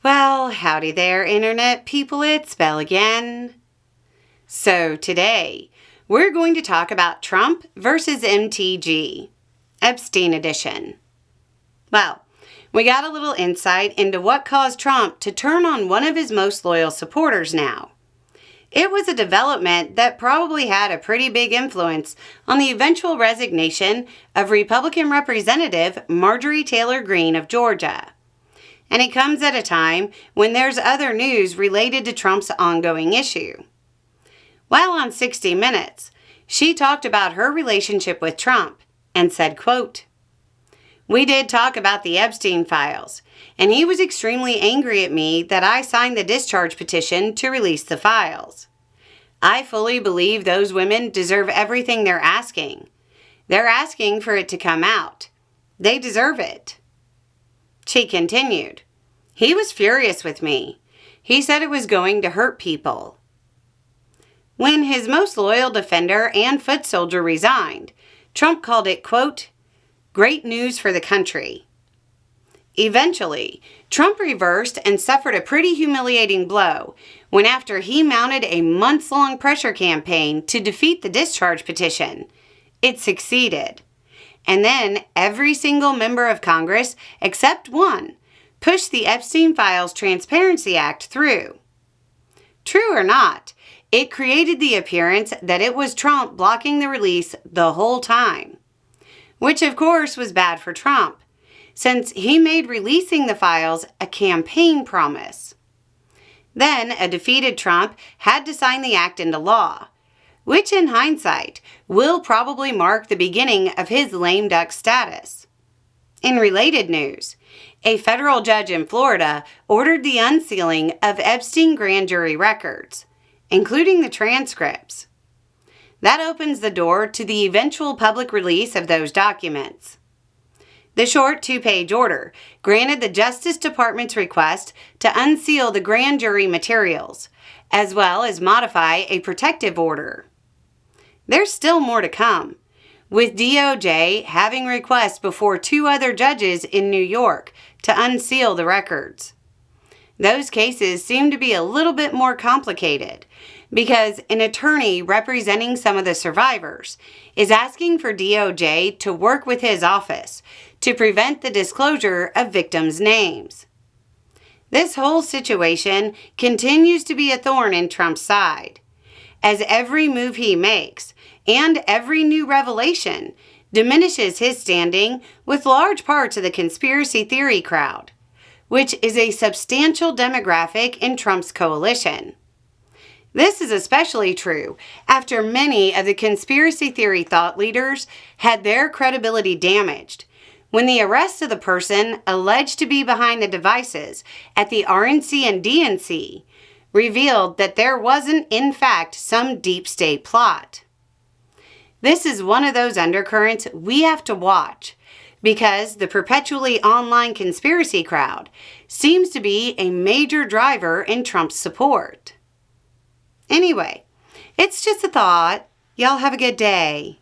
Well, howdy there, Internet people, it's Belle again. So today, we're going to talk about Trump versus MTG, Epstein edition. Well, we got a little insight into what caused Trump to turn on one of his most loyal supporters now. It was a development that probably had a pretty big influence on the eventual resignation of Republican Representative Marjorie Taylor Greene of Georgia. And it comes at a time when there's other news related to Trump's ongoing issue. While on 60 Minutes, she talked about her relationship with Trump and said, quote, "We did talk about the Epstein files, and he was extremely angry at me that I signed the discharge petition to release the files. I fully believe those women deserve everything they're asking. They're asking for it to come out. They deserve it." She continued, "He was furious with me. He said it was going to hurt people." When his most loyal defender and foot soldier resigned, Trump called it, quote, "great news for the country." Eventually, Trump reversed and suffered a pretty humiliating blow when after he mounted a months-long pressure campaign to defeat the discharge petition, it succeeded. And then every single member of Congress, except one, pushed the Epstein Files Transparency Act through. True or not, it created the appearance that it was Trump blocking the release the whole time, which of course was bad for Trump, since he made releasing the files a campaign promise. Then a defeated Trump had to sign the act into law, which in hindsight will probably mark the beginning of his lame duck status. In related news, a federal judge in Florida ordered the unsealing of Epstein grand jury records, including the transcripts. That opens the door to the eventual public release of those documents. The short 2-page order granted the Justice Department's request to unseal the grand jury materials, as well as modify a protective order. There's still more to come, with DOJ having requests before 2 other judges in New York to unseal the records. Those cases seem to be a little bit more complicated because an attorney representing some of the survivors is asking for DOJ to work with his office to prevent the disclosure of victims' names. This whole situation continues to be a thorn in Trump's side, as every move he makes and every new revelation diminishes his standing with large parts of the conspiracy theory crowd, which is a substantial demographic in Trump's coalition. This is especially true after many of the conspiracy theory thought leaders had their credibility damaged when the arrest of the person alleged to be behind the devices at the RNC and DNC revealed that there wasn't, in fact, some deep state plot. This is one of those undercurrents we have to watch because the perpetually online conspiracy crowd seems to be a major driver in Trump's support. Anyway, it's just a thought. Y'all have a good day.